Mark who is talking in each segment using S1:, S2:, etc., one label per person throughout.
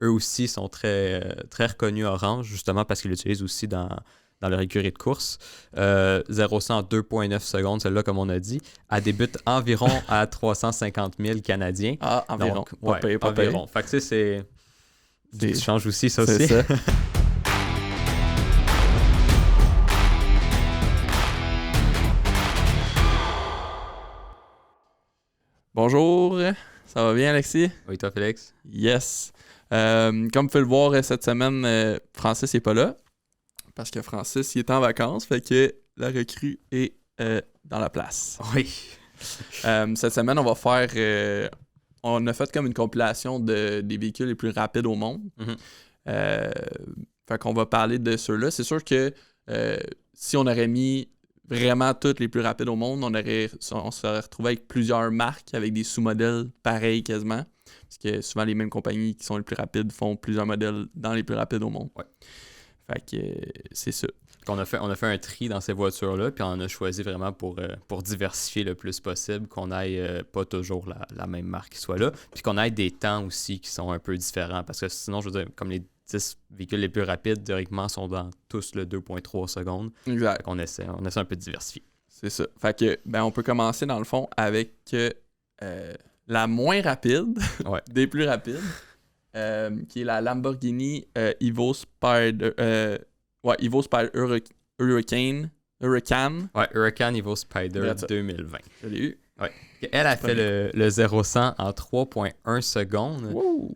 S1: eux aussi sont très reconnus Orange, justement parce qu'ils l'utilisent aussi dans leur écurie de course. 0-100 en 2,9 secondes, celle-là, comme on a dit. Elle débute environ à 350 000 Canadiens.
S2: Ah, environ.
S1: Donc,
S2: Pas pire, pas pire.
S1: environ. Fait que tu sais, c'est du change aussi, ça
S2: C'est
S1: aussi.
S2: ça. Bonjour, ça va bien Alexis?
S1: Oui, toi, Félix?
S2: Yes. Comme vous pouvez le voir, cette semaine, Francis n'est pas là. Parce que Francis, il est en vacances, fait que la recrue est dans la place.
S1: Oui.
S2: Cette semaine, on va faire... on a fait comme une compilation des véhicules les plus rapides au monde.
S1: Mm-hmm.
S2: Fait qu'on va parler de ceux-là. C'est sûr que si on aurait mis vraiment toutes les plus rapides au monde, on serait retrouvé avec plusieurs marques, avec des sous-modèles pareils quasiment. Parce que souvent, les mêmes compagnies qui sont les plus rapides font plusieurs modèles dans les plus rapides au monde.
S1: Ouais.
S2: Fait que c'est ça.
S1: On a fait un tri dans ces voitures-là, puis on en a choisi vraiment pour diversifier le plus possible, qu'on aille pas toujours la même marque qui soit là, puis qu'on aille des temps aussi qui sont un peu différents, parce que sinon, je veux dire, comme les 10 véhicules les plus rapides, théoriquement, sont dans tous le 2,3 secondes.
S2: Exact.
S1: Fait qu'on essaie un peu de diversifier.
S2: C'est ça. Fait que, on peut commencer dans le fond avec la moins rapide des plus rapides, qui est la Lamborghini Evo Spider... Evo Spider Hurricane.
S1: Ouais, Huracan Evo Spider 2020.
S2: Je l'ai eu.
S1: Ouais. Elle a fait le 0-100 en 3,1 secondes.
S2: Wow.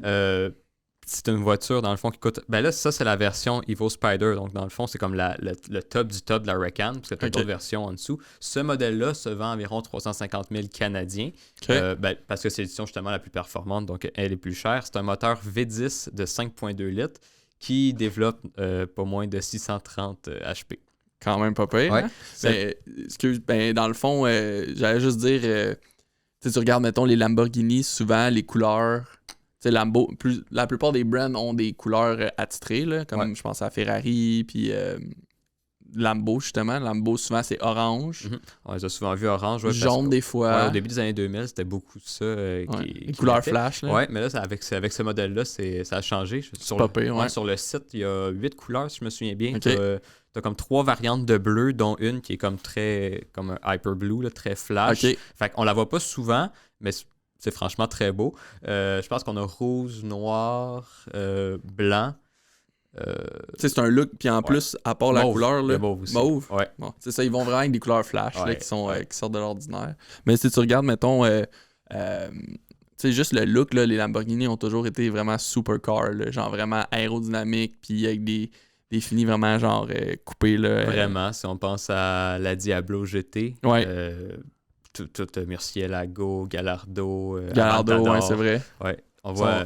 S1: C'est une voiture, dans le fond, qui coûte... Ben là, ça, c'est la version Evo Spider. Donc, dans le fond, c'est comme le top du top de la Huracan, parce que tu as d'autres versions en dessous. Ce modèle-là se vend environ 350 000 Canadiens, parce que c'est l'édition, justement, la plus performante, donc elle est plus chère. C'est un moteur V10 de 5,2 litres qui développe pas moins de 630 HP.
S2: Quand même pas pire.
S1: Ouais.
S2: Hein? Dans le fond, j'allais juste dire, tu regardes, mettons, les Lamborghini, souvent, les couleurs... la plupart des brands ont des couleurs attitrées, là, comme je pense à Ferrari, puis Lambo, justement. Lambo, souvent, c'est orange.
S1: Mm-hmm. On les a souvent vu orange.
S2: Jaune, des fois.
S1: Ouais, au début des années 2000, c'était beaucoup ça.
S2: Les couleurs flash. Là.
S1: Ouais, mais là, avec ce modèle-là, ça a changé. Sur le site, il y a 8 couleurs, si je me souviens bien.
S2: Okay.
S1: T'as comme 3 variantes de bleu, dont une qui est comme un hyper blue, là, très flash.
S2: Okay.
S1: Fait qu'on la voit pas souvent, mais c'est franchement très beau. Je pense qu'on a rouge, noir, blanc.
S2: C'est un look, puis en plus, à part la couleur, là,
S1: mauve. Ouais.
S2: Bon, c'est ça, ils vont vraiment avec des couleurs flash là, qui sortent de l'ordinaire. Mais si tu regardes, mettons, juste le look, là, les Lamborghini ont toujours été vraiment supercar, là, genre vraiment aérodynamique, puis avec des finis vraiment genre coupés. Là,
S1: Vraiment, si on pense à la Diablo GT, tout Murcielago, Gallardo,
S2: Aventador, ouais, c'est vrai.
S1: Ouais.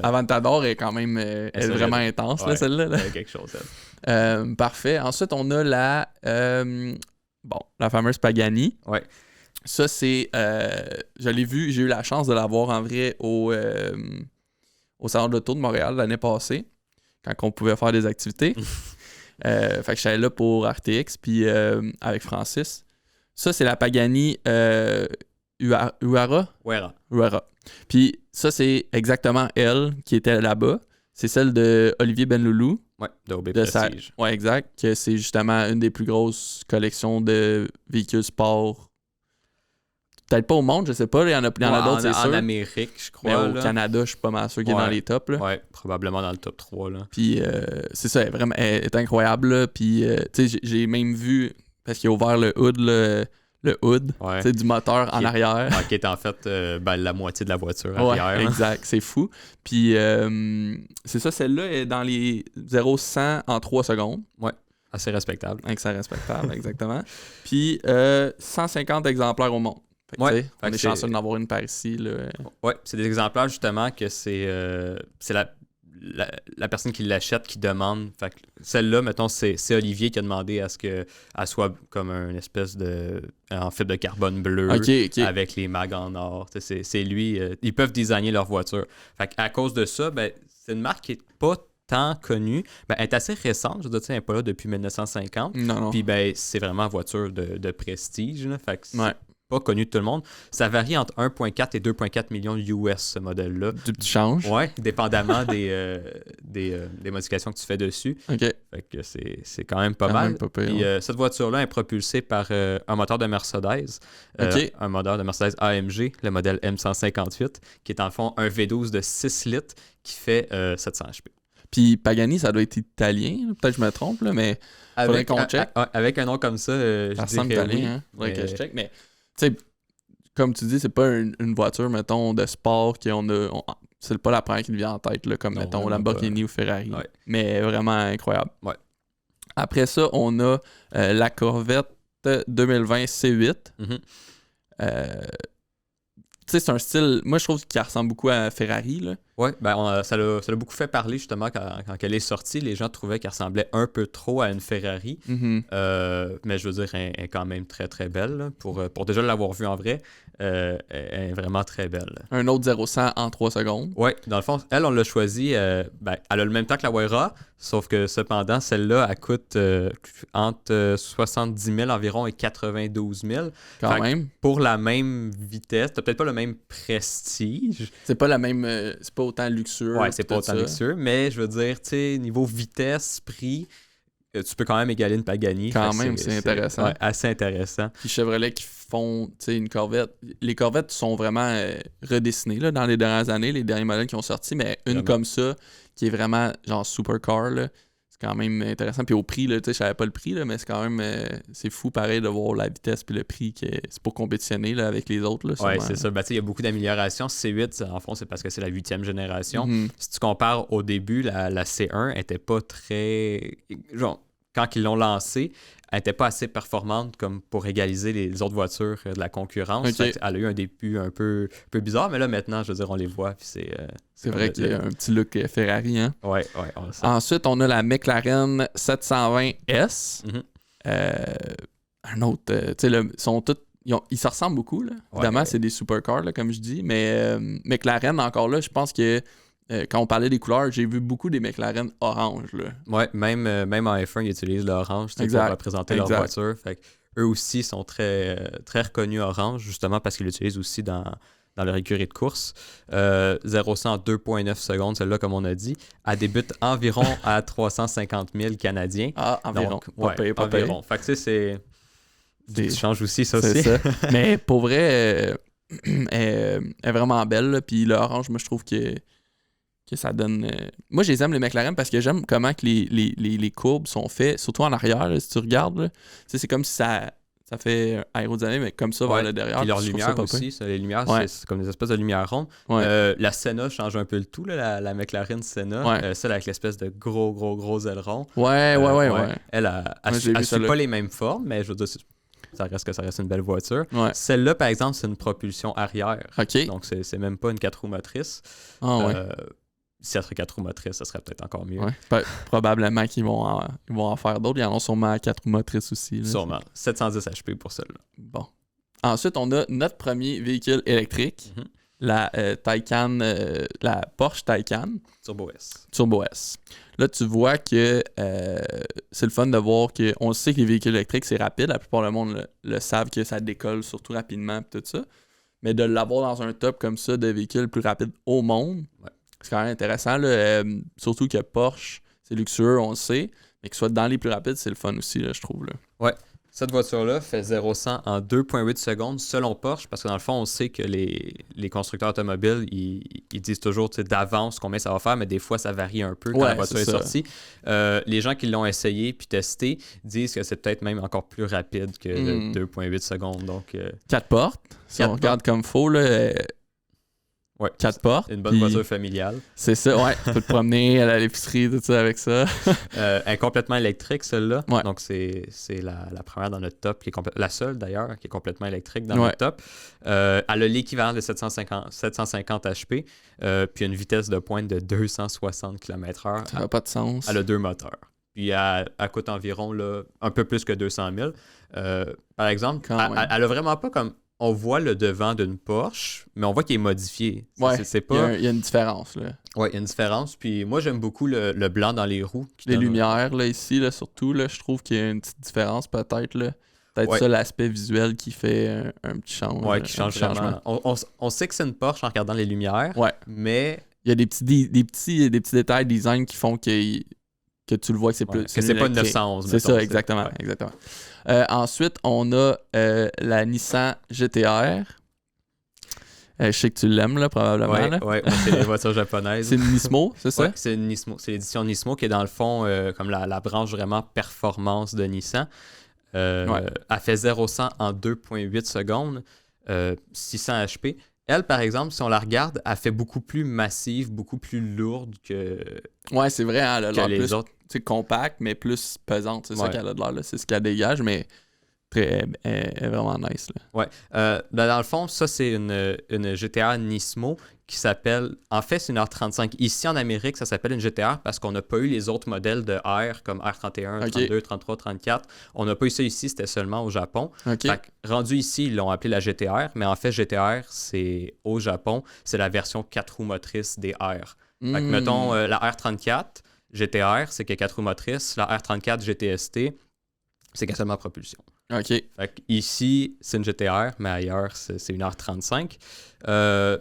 S2: Aventador est quand même est vraiment intense, là, celle-là. Là.
S1: Quelque chose.
S2: Parfait. Ensuite, on a la fameuse Pagani.
S1: Ouais.
S2: Ça, c'est... je l'ai vu, j'ai eu la chance de la voir en vrai au Salon de l'Auto de Montréal l'année passée, quand on pouvait faire des activités. Fait que je suis allé là pour RTX, puis avec Francis. Ça, c'est la Pagani Huayra. Puis ça, c'est exactement elle qui était là-bas. C'est celle de Olivier Benloulou.
S1: Ouais, de OB Prestige.
S2: Ouais, exact. Que c'est justement une des plus grosses collections de véhicules sport. Peut-être pas au monde, je sais pas. Il y en a d'autres, c'est sûr.
S1: En Amérique, je crois.
S2: Mais au Canada, je suis pas mal sûr qu'il est dans les tops. Là.
S1: Ouais, probablement dans le top 3. Là.
S2: Puis c'est ça, elle est incroyable. Là. Puis tu sais, j'ai même vu, parce qu'il a ouvert le hood, le hood du moteur en arrière.
S1: Qui est en fait la moitié de la voiture arrière.
S2: Exact, c'est fou. Puis c'est ça, celle-là est dans les 0-100 en 3 secondes.
S1: Ouais, assez respectable.
S2: Assez respectable, exactement. Puis 150 exemplaires au monde. On est chanceux d'en avoir une par ici. Là.
S1: Ouais, c'est des exemplaires justement que c'est la personne qui l'achète qui demande. Fait que celle-là, mettons, c'est Olivier qui a demandé à ce qu'elle soit comme une espèce en fibre de carbone bleu avec les mags en or. C'est lui. Ils peuvent designer leur voiture. Fait qu'à cause de ça, c'est une marque qui est pas tant connue. Elle est assez récente. Je veux dire, elle n'est pas là depuis 1950.
S2: Non.
S1: Puis c'est vraiment voiture de prestige. Là. Fait que pas connu de tout le monde. Ça varie entre 1,4 et 2,4 millions US, ce modèle-là.
S2: Du petit change.
S1: Ouais, dépendamment des modifications que tu fais dessus.
S2: OK.
S1: Fait que c'est quand même pas
S2: Quand
S1: mal.
S2: même pas pire,
S1: Puis
S2: ouais.
S1: cette voiture-là est propulsée par un moteur de Mercedes.
S2: OK.
S1: Un moteur de Mercedes AMG, le modèle M158, qui est en fond un V12 de 6 litres qui fait 700 HP.
S2: Puis Pagani, ça doit être italien. Là. Peut-être que je me trompe, là, mais faudrait qu'on check.
S1: Avec un nom comme ça, je
S2: Ça ressemble
S1: dirais
S2: italien,
S1: oui,
S2: hein? Faudrait
S1: mais-
S2: que je check. Mais, tu sais, comme tu dis, c'est pas une voiture, mettons, de sport c'est pas la première qui te vient en tête, là, comme,
S1: Non,
S2: mettons,
S1: vraiment
S2: Lamborghini ou Ferrari.
S1: Ouais.
S2: Mais vraiment incroyable.
S1: Ouais.
S2: Après ça, on a la Corvette 2020 C8.
S1: Mhm.
S2: Tu sais, c'est un style, moi, je trouve qu'il ressemble beaucoup à Ferrari, là.
S1: Ouais, ça l'a beaucoup fait parler justement quand elle est sortie. Les gens trouvaient qu'elle ressemblait un peu trop à une Ferrari.
S2: Mhm.
S1: Mais je veux dire, elle est quand même très très belle. Là. Pour déjà l'avoir vue en vrai, elle est vraiment très belle.
S2: Un autre 0-100 en 3 secondes.
S1: Ouais, dans le fond, elle, on l'a choisie. Elle a le même temps que la Wayra, sauf que cependant, celle-là, elle coûte entre 70 000 environ et 92 000.
S2: Quand
S1: Fait que
S2: même.
S1: Pour la même vitesse, t'as peut-être pas le même prestige.
S2: C'est pas la même. C'est pas autant luxueux.
S1: Ouais, c'est pas
S2: tout
S1: autant
S2: ça.
S1: luxueux, mais je veux dire, tu sais, niveau vitesse, prix, tu peux quand même égaler une Pagani.
S2: Quand
S1: Fait que
S2: même, c'est intéressant.
S1: Ouais, assez intéressant.
S2: Puis Chevrolet qui font, tu sais, une Corvette. Les Corvettes sont vraiment redessinées là, dans les dernières années, les derniers modèles qui ont sorti, mais une
S1: Vraiment.
S2: comme ça, qui est vraiment genre supercar, là, c'est quand même intéressant. Puis au prix, là, tu sais, je savais pas le prix, là, mais c'est quand même, c'est fou pareil de voir la vitesse puis le prix, c'est pour compétitionner là, avec les autres. Là,
S1: Ouais,
S2: sûrement.
S1: c'est ça. Ben, tu sais, il y a beaucoup d'améliorations. C8, en fond, c'est parce que c'est la 8e génération.
S2: Mhm.
S1: Si tu compares au début, la C1 était pas très... Genre, quand ils l'ont lancée, elle n'était pas assez performante comme pour égaliser les autres voitures de la concurrence.
S2: Ok.
S1: Fait elle a eu un début un peu bizarre, mais là, maintenant, je veux dire, on les voit, puis
S2: C'est vrai qu'il y a un petit look Ferrari. Hein?
S1: Ouais, on le sait.
S2: Ensuite, on a la McLaren 720S.
S1: Mhm.
S2: Un autre, tu sais, sont tous. Ils se ressemblent beaucoup, là. Évidemment,
S1: Ouais.
S2: c'est des supercars, là, comme je dis. Mais McLaren, encore là, je pense que quand on parlait des couleurs, j'ai vu beaucoup des McLaren orange, là.
S1: Ouais, même en F1, ils utilisent l'orange pour
S2: Exact.
S1: représenter leur
S2: Exact.
S1: voiture. Fait que eux aussi sont très, très reconnus orange, justement parce qu'ils l'utilisent aussi dans leur écurie de course. 0-100 en 2,9 secondes, celle-là, comme on a dit. Elle débute environ à 350 000 Canadiens.
S2: Ah, environ.
S1: Donc,
S2: Pas pire, pas pire.
S1: environ. Fait que tu sais, c'est...
S2: Des-
S1: Tu changes aussi, ça
S2: C'est
S1: aussi.
S2: ça. Mais pour vrai, elle est vraiment belle, là. Puis l'orange, moi, je trouve que ça donne... Moi, je les aime, les McLaren, parce que j'aime comment que les courbes sont faites, surtout en arrière, là, si tu regardes. Là. Tu sais, c'est comme si ça fait aérodynamique, mais comme ça vers
S1: Ouais.
S2: le derrière.
S1: Puis leurs
S2: je trouve ça
S1: lumières
S2: pas pire.
S1: aussi, ça, les lumières,
S2: Ouais.
S1: c'est comme des espèces de lumières rondes.
S2: Ouais.
S1: La Senna change un peu le tout, là, la McLaren Senna.
S2: Ouais.
S1: Celle avec l'espèce de gros aileron.
S2: Ouais.
S1: Elle
S2: J'ai vu
S1: suit
S2: celle-là.
S1: pas les mêmes formes, mais je veux dire, ça reste une belle voiture.
S2: Ouais.
S1: Celle-là, par exemple, c'est une propulsion arrière.
S2: OK.
S1: Donc, c'est même pas une 4 roues motrices.
S2: Ah ouais.
S1: Si ça serait 4 roues motrices, ça serait peut-être encore mieux.
S2: Ouais. Probablement qu'ils vont en faire d'autres. Ils en ont sûrement à 4 roues motrices aussi. Là.
S1: Sûrement. 710 HP pour celle-là.
S2: Bon. Ensuite, on a notre premier véhicule électrique,
S1: Mhm.
S2: la Taycan, la Porsche Taycan
S1: Turbo S.
S2: Turbo S. Là, tu vois que c'est le fun de voir qu'on sait que les véhicules électriques, c'est rapide. La plupart du monde le savent que ça décolle surtout rapidement et tout ça. Mais de l'avoir dans un top comme ça de véhicules plus rapides au monde,
S1: Ouais.
S2: c'est quand même intéressant. Là. Surtout que Porsche, c'est luxueux, on le sait. Mais que ce soit dans les plus rapides, c'est le fun aussi, là, je trouve. Là.
S1: Ouais. Cette voiture-là fait 0-100 en 2,8 secondes selon Porsche, parce que dans le fond, on sait que les constructeurs automobiles, ils disent toujours d'avance combien ça va faire, mais des fois, ça varie un peu quand
S2: Ouais,
S1: la voiture
S2: c'est
S1: est
S2: ça.
S1: sortie. Les gens qui l'ont essayé puis testé disent que c'est peut-être même encore plus rapide que
S2: Mm.
S1: 2,8 secondes. Donc,
S2: 4 portes, si
S1: Quatre
S2: on regarde comme faux, là,
S1: ouais,
S2: 4 portes.
S1: une bonne
S2: puis
S1: voiture familiale.
S2: C'est ça, ouais. Tu peux te promener à l'épicerie, tout ça avec ça.
S1: Elle est complètement électrique, celle-là.
S2: Ouais.
S1: Donc, c'est la première dans notre top, qui est la seule d'ailleurs, qui est complètement électrique dans
S2: Ouais.
S1: notre top. Elle a l'équivalent de 750 HP, puis une vitesse de pointe de 260 km/h.
S2: Ça n'a pas de sens.
S1: Elle a 2 moteurs. Puis elle coûte environ là, un peu plus que 200 000. Par exemple,
S2: Quand même.
S1: elle a vraiment pas comme... On voit le devant d'une Porsche, mais on voit qu'il est modifié.
S2: Ouais,
S1: C'est
S2: il
S1: pas...
S2: y a une différence. Là.
S1: Ouais, il y a une différence. Puis moi, j'aime beaucoup le blanc dans les roues. qui
S2: Les
S1: donne-
S2: lumières, là, ici, là, surtout, là, je trouve qu'il y a une petite différence, peut-être. Là. Peut-être
S1: Ouais.
S2: ça, l'aspect visuel qui fait un petit
S1: Ouais,
S2: changement.
S1: qui change vraiment. On sait que c'est une Porsche en regardant les lumières,
S2: Ouais.
S1: mais
S2: il y a des petits détails design qui font que tu le vois que c'est plus...
S1: que c'est pas une 911.
S2: C'est ça, exactement. Ensuite, on a la Nissan GT-R. Je sais que tu l'aimes, là, probablement.
S1: Oui, c'est les voitures japonaises.
S2: C'est une Nismo, c'est ça?
S1: Oui, c'est une Nismo. C'est l'édition Nismo qui est dans le fond comme la branche vraiment performance de Nissan. Elle fait 0-100 en 2,8 secondes, 600 HP. Elle, par exemple, si on la regarde, elle fait beaucoup plus massive, beaucoup plus lourde que...
S2: Ouais, c'est vrai, hein, elle a l'air
S1: les
S2: plus
S1: autres.
S2: Compacte, mais plus pesante. C'est ça qu'elle a de l'air, là. C'est ce qu'elle dégage, mais elle est vraiment nice, là.
S1: Ouais. Dans le fond, ça, c'est une GT-R Nismo qui s'appelle... En fait, c'est une R35. Ici, en Amérique, ça s'appelle une GT-R parce qu'on n'a pas eu les autres modèles de R, comme R31, 32, 33, 34. On n'a pas eu ça ici, c'était seulement au Japon. Fait que, rendu ici, ils l'ont appelé la GT-R, mais en fait, GT-R, c'est au Japon, c'est la version 4 roues motrices des R. Fait que, mettons, la R34, GT-R, c'est qu'il y a 4 roues motrices. La R34 GTST, c'est qu'il y a seulement propulsion.
S2: OK.
S1: Fait que ici, c'est une GT-R, mais ailleurs, c'est une R35.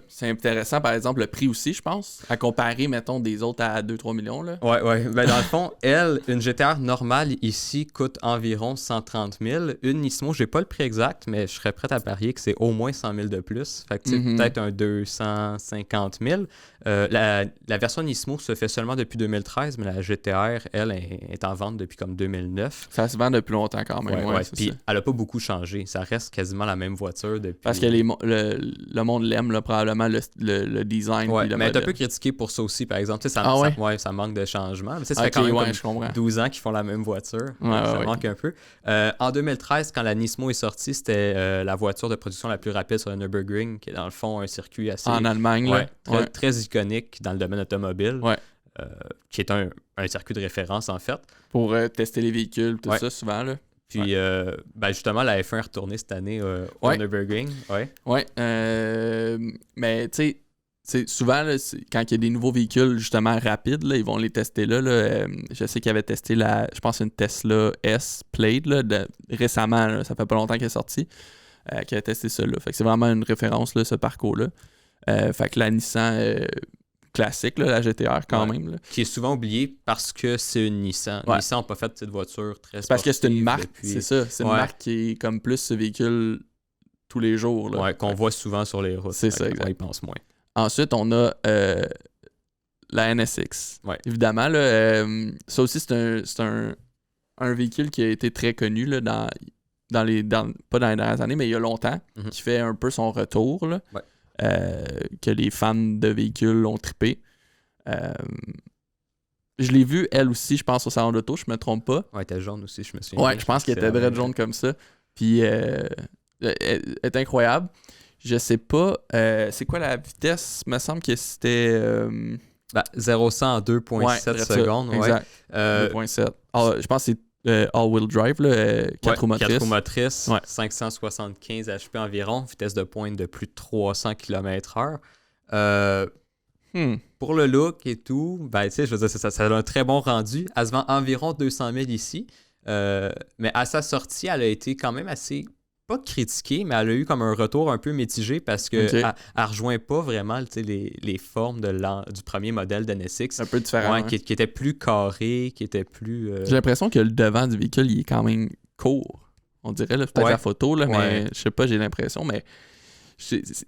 S2: C'est intéressant, par exemple, le prix aussi, je pense, à comparer, mettons, des autres à 2-3 millions. Là.
S1: Ouais. Ben, dans le fond, une GT-R normale ici coûte environ 130 000. Une Nismo, j'ai pas le prix exact, mais je serais prêt à parier que c'est au moins 100 000 de plus. Fait que peut-être un 250 000. La version Nismo se fait seulement depuis 2013, mais la GT-R, elle, est en vente depuis comme 2009.
S2: Ça se vend depuis longtemps quand même.
S1: Ouais. Puis elle a pas beaucoup changé. Ça reste quasiment la même voiture depuis...
S2: Parce que le monde l'aime, là, probablement, le design.
S1: Ouais,
S2: puis
S1: mais elle est un peu critiquée pour ça aussi, par exemple. Ça manque de changement. Mais ça fait quand même comme 12 ans qu'ils font la même voiture. Ça manque un peu. En 2013, quand la Nismo est sortie, c'était la voiture de production la plus rapide sur le Nürburgring, qui est dans le fond un circuit assez...
S2: En Allemagne, là.
S1: Très iconique dans le domaine automobile.
S2: Ouais.
S1: Qui est un circuit de référence, en fait.
S2: Pour tester les véhicules, tout ça, souvent, là.
S1: Puis, justement, la F1 est retournée cette année au Nürburgring.
S2: Ouais. Mais, tu sais, souvent, là, quand il y a des nouveaux véhicules, justement, rapides, là, ils vont les tester là. Je sais qu'ils avaient testé je pense, une Tesla S Plaid, là, récemment. Là, ça fait pas longtemps qu'elle est sortie. Qui a testé ça, là. Fait que c'est vraiment une référence, là, ce parcours-là. Fait que la Nissan... classique, là, la GT-R quand même. Là.
S1: Qui est souvent oubliée parce que c'est une Nissan. Nissan n'a pas fait cette voiture très sportive.
S2: Parce que c'est une marque, c'est ça. C'est une marque qui est comme plus ce véhicule tous les jours. Là.
S1: Ouais, qu'on voit souvent sur les routes.
S2: C'est ça, exact.
S1: On y pense moins.
S2: Ensuite, on a la NSX.
S1: Ouais.
S2: Évidemment, là, ça aussi, c'est un véhicule qui a été très connu là, pas dans les dernières années, mais il y a longtemps, qui fait un peu son retour. Là.
S1: Ouais.
S2: Que les fans de véhicules ont trippé. Je l'ai vue, elle aussi, je pense, au salon d'auto, je me trompe pas.
S1: Ouais, elle était jaune aussi, je me souviens.
S2: Ouais, je pense qu'elle était très jaune comme ça. Puis, elle est incroyable. Je sais pas, c'est quoi la vitesse? Il me semble que c'était...
S1: 0-100 en 2,7 secondes.
S2: Exact, 2,7. Je pense que c'est all-wheel drive, 4 roues motrices.
S1: 4 roues motrices, 575 HP environ, vitesse de pointe de plus de 300 km/h. Pour le look et tout, je veux dire, ça a un très bon rendu. Elle se vend environ 200 000 ici. Mais à sa sortie, elle a été quand même assez, pas critiquée, mais elle a eu comme un retour un peu mitigé parce que elle rejoint pas vraiment les formes du premier modèle de NSX.
S2: Un peu différent.
S1: Qui était plus carré, qui était plus...
S2: J'ai l'impression que le devant du véhicule, il est quand même court. On dirait, là, peut-être la photo, là, mais je sais pas, j'ai l'impression, mais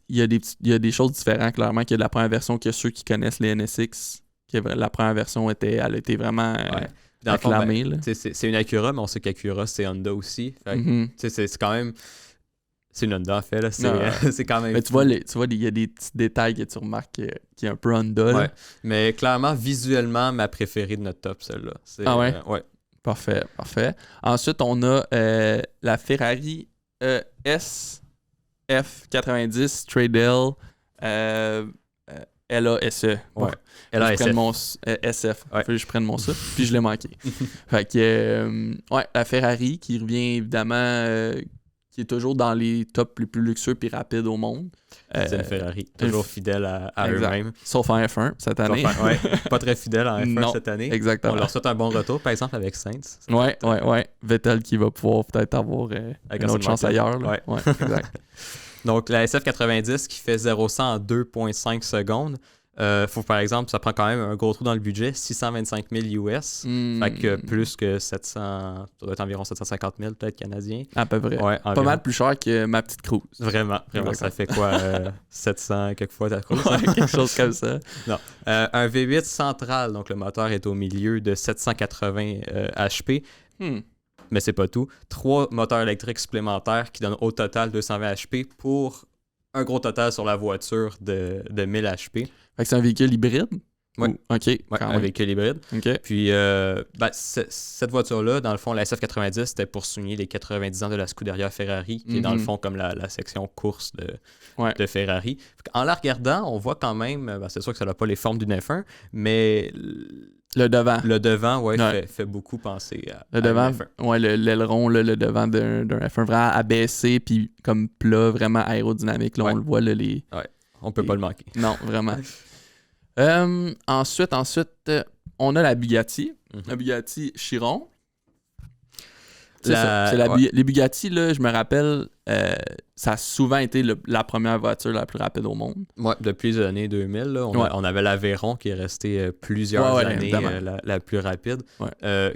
S2: il y a des choses différentes, clairement, qu'il y a de la première version que ceux qui connaissent les NSX, la première version elle a été vraiment... acclamé,
S1: c'est une Acura, mais on sait qu'Acura, c'est Honda aussi. C'est quand même... C'est une Honda, en fait. Là. C'est quand même...
S2: Mais tu vois, il y a des petits détails que tu remarques qui est un peu Honda. Là.
S1: Mais clairement, visuellement, ma préférée de notre top, celle-là.
S2: Ouais? Parfait. Ensuite, on a la Ferrari SF90 Stradale LASE.
S1: Ouais.
S2: LASF. SF. Faut que je prenne mon ça. Puis je l'ai manqué. Fait que, la Ferrari qui revient évidemment, qui est toujours dans les tops les plus luxueux et rapides au monde.
S1: C'est une Ferrari. Toujours fidèle à eux-mêmes.
S2: Sauf en F1 cette année.
S1: Pas très fidèle en F1 cette année.
S2: Exactement.
S1: On leur souhaite un bon retour, par exemple, avec Sainz.
S2: Ouais. Vettel qui va pouvoir peut-être avoir une autre chance ailleurs. Là. Ouais, exact.
S1: Donc, la SF90 qui fait 0-100 en 2,5 secondes. Faut par exemple, ça prend quand même un gros trou dans le budget, 625 000 US. Fait que plus que 700, ça doit être environ 750 000 peut-être canadiens.
S2: À peu près.
S1: Ouais,
S2: Pas mal plus cher que ma petite cruise.
S1: Vraiment, ça fait quoi 700 quelquefois ta cruise?
S2: Ouais, quelque chose comme ça.
S1: Non. Un V8 central, donc le moteur est au milieu de 780 HP. Mais c'est pas tout. 3 moteurs électriques supplémentaires qui donnent au total 220 HP pour un gros total sur la voiture de 1000 HP.
S2: Fait que c'est un véhicule hybride?
S1: Oui.
S2: OK.
S1: Ouais, un véhicule hybride.
S2: OK.
S1: Puis, cette voiture-là, dans le fond, la SF90, c'était pour souligner les 90 ans de la Scuderia Ferrari, qui est dans le fond comme la section course de Ferrari. En la regardant, on voit quand même, c'est sûr que ça n'a pas les formes d'une F1, mais
S2: le
S1: devant, fait beaucoup penser à
S2: le devant,
S1: une F1.
S2: Ouais, l'aileron, là, le devant d'un F1 vraiment abaissé, puis comme plat, vraiment aérodynamique. Là, on le voit, là, les...
S1: Ouais, on peut pas le manquer.
S2: Non, vraiment. Ensuite, on a la Bugatti. La Bugatti Chiron. Les Bugatti, là, je me rappelle, ça a souvent été la première voiture la plus rapide au monde.
S1: Ouais, depuis les années 2000, là, on avait l'Aveyron qui est resté plusieurs années la plus rapide,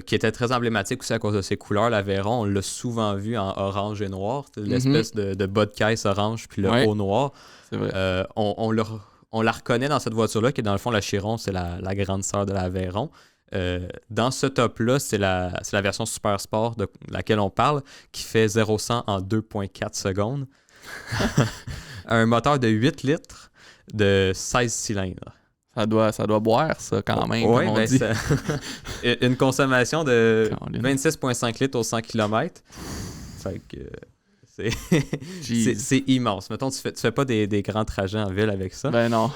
S1: qui était très emblématique aussi à cause de ses couleurs. L'Aveyron, on l'a souvent vu en orange et noir, l'espèce de bas de caisse orange puis le haut noir.
S2: C'est vrai.
S1: On la reconnaît dans cette voiture-là, qui est dans le fond la Chiron, c'est la grande sœur de l'Aveyron. Dans ce top-là, c'est la version Super Sport de laquelle on parle, qui fait 0-100 en 2,4 secondes. Un moteur de 8 litres de 16 cylindres.
S2: Ça doit boire, ça, quand même.
S1: Oui,
S2: on dit.
S1: Une consommation de 26,5 litres au 100 km. Fait que... C'est immense. Mettons, tu fais pas des grands trajets en ville avec ça.
S2: Ben non.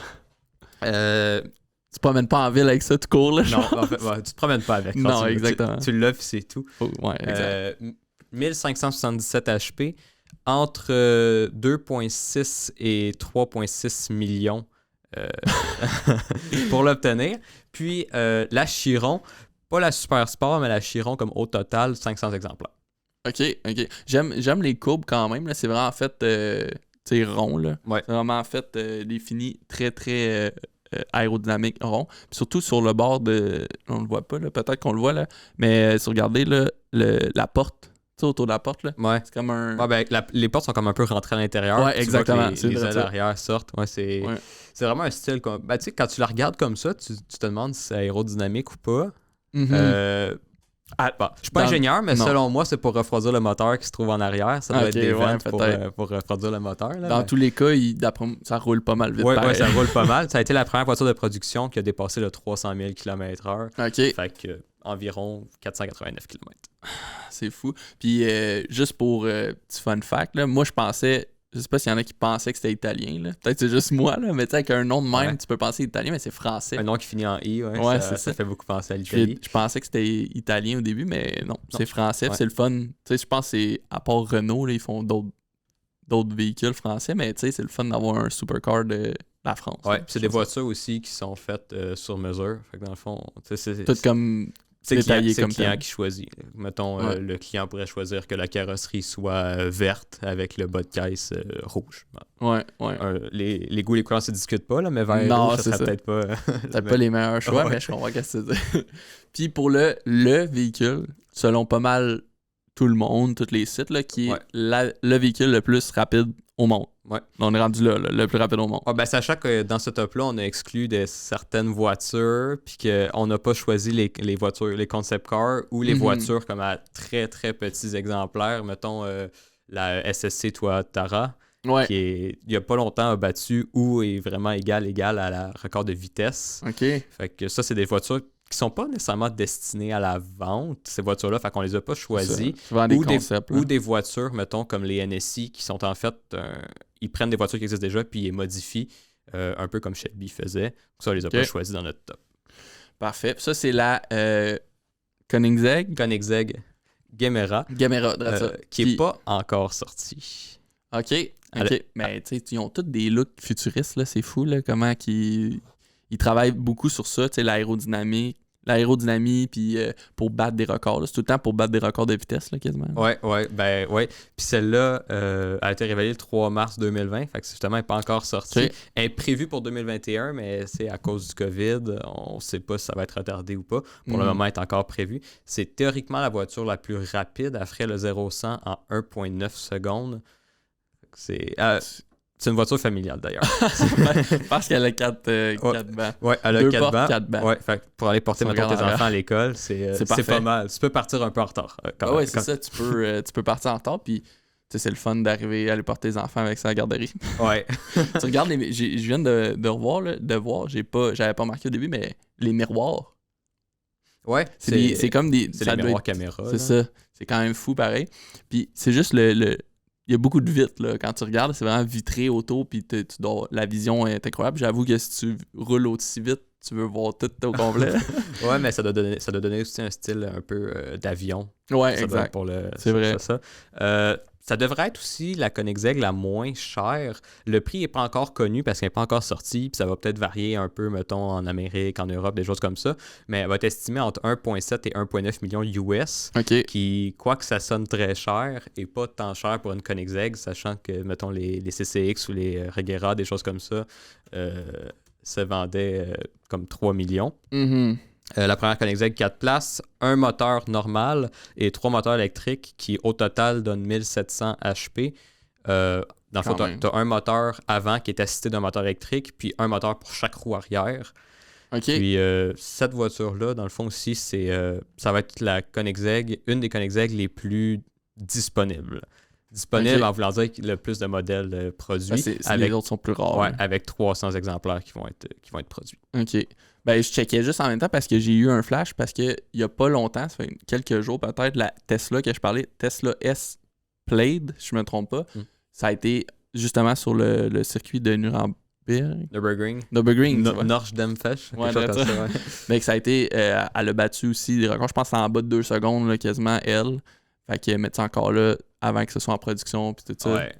S2: Tu te promènes pas en ville avec ça, tu cours, là.
S1: Non, en fait, tu te promènes pas avec.
S2: Non, exactement.
S1: Tu l'as, puis c'est tout.
S2: Ouais, exact.
S1: 1577 HP, entre 2,6 et 3,6 millions pour l'obtenir. Puis la Chiron, pas la Super Sport, mais la Chiron comme au total, 500 exemplaires.
S2: OK. J'aime les courbes quand même. Là. C'est vraiment en fait rond. Là.
S1: Ouais.
S2: C'est vraiment en fait défini très, très aérodynamique rond. Puis surtout sur le bord de... On le voit pas, là. Peut-être qu'on le voit, là. Mais si vous regardez là, la porte, tu sais, autour de la porte, là, c'est comme un...
S1: Ouais, ben, les portes sont comme un peu rentrées à l'intérieur.
S2: Ouais, exactement.
S1: Les ailes arrière sortent. Ouais, c'est vraiment un style... Ben, tu sais, quand tu la regardes comme ça, tu te demandes si c'est aérodynamique ou pas. Je suis pas ingénieur, mais selon moi, c'est pour refroidir le moteur qui se trouve en arrière. Ça doit être des ventes pour refroidir le moteur. Là,
S2: dans tous les cas, ça roule pas mal vite.
S1: Oui, ça roule pas mal. Ça a été la première voiture de production qui a dépassé le 300 000 km/h.
S2: OK.
S1: Fait que environ 489 km.
S2: C'est fou. Puis juste pour petit fun fact, là, moi je pensais... Je sais pas s'il y en a qui pensaient que c'était italien. Là. Peut-être que c'est juste moi, là, mais tu sais, avec un nom de même, tu peux penser italien, mais c'est français.
S1: Un nom qui finit en I, ça fait beaucoup penser à l'Italie.
S2: Je pensais que c'était italien au début, mais non, c'est français. C'est le fun. Tu sais, je pense que c'est, à part Renault, là, ils font d'autres véhicules français, mais tu sais, c'est le fun d'avoir un supercar de la France.
S1: Ouais, c'est des voitures aussi qui sont faites sur mesure. Fait que dans le fond, c'est
S2: tout comme...
S1: C'est le client qui choisit. Mettons, le client pourrait choisir que la carrosserie soit verte avec le bas de caisse rouge.
S2: Ouais.
S1: Les goûts et les couleurs ne se discutent pas, là, mais vert rouge, ça serait peut-être pas...
S2: Peut-être pas les meilleurs choix, mais je comprends ce que tu dis. Puis pour le véhicule, selon pas mal tout le monde, tous les sites, là, qui est le véhicule le plus rapide au monde.
S1: Ouais.
S2: On est rendu là, le plus rapide au monde.
S1: Sachant que dans ce top-là, on a exclu certaines voitures, puis qu'on n'a pas choisi les voitures, les concept cars ou les voitures comme à très très petits exemplaires. Mettons la SSC Toyota, qui il n'y a pas longtemps a battu ou est vraiment égal à la record de vitesse.
S2: OK.
S1: Fait que ça, c'est des voitures qui sont pas nécessairement destinées à la vente, ces voitures-là, fait qu'on les a pas choisies. Ou des voitures, mettons, comme les NSI, qui sont en fait... ils prennent des voitures qui existent déjà, puis ils les modifient, un peu comme Shelby faisait. Ça, on les a pas choisis dans notre top.
S2: Parfait. Ça, c'est la Koenigsegg
S1: Gemera, qui n'est pas encore sortie.
S2: OK. Mais tu sais, ils ont tous des looks futuristes, là. C'est fou, là, comment ils travaillent beaucoup sur ça, tu sais, l'aérodynamique, l'aérodynamie, puis pour battre des records. Là. C'est tout le temps pour battre des records de vitesse, là, quasiment.
S1: Ouais. Puis celle-là, elle a été révélée le 3 mars 2020, fait que justement, elle n'est pas encore sortie.
S2: Okay.
S1: Elle est prévue pour 2021, mais c'est à cause du COVID. On ne sait pas si ça va être retardé ou pas. Pour le moment, elle est encore prévue. C'est théoriquement la voiture la plus rapide. Elle ferait le 0-100 en 1,9 secondes. C'est une voiture familiale, d'ailleurs.
S2: Parce qu'elle a 4 bancs.
S1: Ouais, elle a
S2: 2
S1: 4
S2: portes,
S1: bancs.
S2: 4 bancs.
S1: Ouais, fait que pour aller porter, mettons, tes enfants à l'école, c'est pas mal. Tu peux partir un peu en retard.
S2: Ouais, c'est ça. Tu peux partir en retard, puis c'est le fun d'arriver à aller porter les enfants avec ça à la garderie.
S1: Ouais.
S2: Tu regardes, je viens de revoir, là, j'avais pas remarqué au début, mais les miroirs.
S1: Ouais.
S2: C'est comme des...
S1: C'est les miroirs caméra.
S2: C'est ça. C'est quand même fou, pareil. Puis c'est juste il y a beaucoup de vitres, là. Quand tu regardes, c'est vraiment vitré autour, puis la vision est incroyable. J'avoue que si tu roules aussi vite, tu veux voir tout au complet.
S1: Ouais, mais ça doit donner aussi un style un peu d'avion.
S2: Ouais,
S1: ça
S2: exact.
S1: C'est vrai. Ça devrait être aussi la Koenigsegg la moins chère. Le prix n'est pas encore connu parce qu'elle n'est pas encore sortie, puis ça va peut-être varier un peu, mettons, en Amérique, en Europe, des choses comme ça. Mais elle va être estimée entre 1,7 et 1,9 millions US, qui, quoique ça sonne très cher, et pas tant cher pour une Koenigsegg, sachant que, mettons, les CCX ou les Regera, des choses comme ça, se vendaient comme 3 millions.
S2: Mm-hmm.
S1: La première Koenigsegg 4 places, un moteur normal et 3 moteurs électriques qui au total donnent 1700 HP. Dans le fond, tu as un moteur avant qui est assisté d'un moteur électrique, puis un moteur pour chaque roue arrière. Puis cette voiture-là, dans le fond aussi, ça va être la Koenigsegg, une des Koenigsegg les plus disponibles. En voulant dire le plus de modèles produits.
S2: Les autres sont plus rares.
S1: Ouais, avec 300 exemplaires qui vont être produits.
S2: OK. Ben, je checkais juste en même temps parce que j'ai eu un flash parce qu'il n'y a pas longtemps, ça fait quelques jours peut-être, la Tesla que je parlais, Tesla S Plaid, si je me trompe pas, ça a été justement sur le circuit de Nürburgring.
S1: Nürburgring. Nordschleife.
S2: Ouais, mais que ça a été, elle a battu aussi des records, je pense que c'est en bas de 2 secondes, là, quasiment, elle. Fait qu'elle met ça encore là avant que ce soit en production puis tout ça.
S1: Ouais.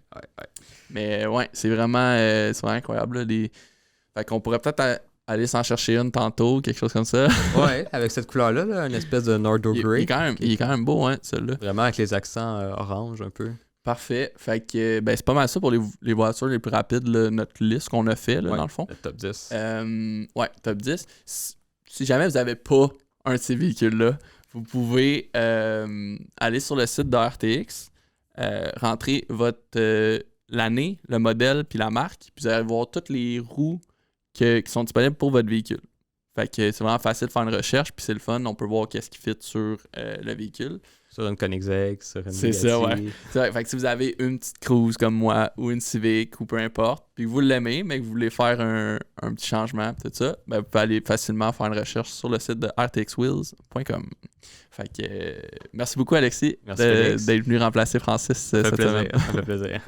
S2: Mais ouais, c'est vraiment incroyable. Là, Fait qu'on pourrait peut-être aller s'en chercher une tantôt, quelque chose comme ça.
S1: Ouais, avec cette couleur-là, là, une espèce de Nordburgring.
S2: Il est quand même beau, hein, celui-là.
S1: Vraiment avec les accents orange un peu.
S2: Parfait. Fait que c'est pas mal ça pour les voitures les plus rapides, là, notre liste qu'on a fait, là, dans le fond.
S1: Le top 10.
S2: Ouais, top 10. Si jamais vous n'avez pas un de ces véhicules-là, vous pouvez aller sur le site de RTX, rentrer l'année, le modèle puis la marque, puis vous allez voir toutes les roues qui sont disponibles pour votre véhicule. Fait que c'est vraiment facile de faire une recherche, puis c'est le fun. On peut voir qu'est-ce qui fit sur le véhicule.
S1: Sur une Koenigsegg, sur une
S2: C'est ça, ouais. C'est vrai, fait que si vous avez une petite Cruze comme moi, ou une Civic, ou peu importe, puis que vous l'aimez, mais que vous voulez faire un petit changement, tout ça, ben vous pouvez aller facilement faire une recherche sur le site de rtxwheels.com. Fait que merci beaucoup, Alexis, d'être venu remplacer Francis cette semaine.
S1: Ça fait plaisir.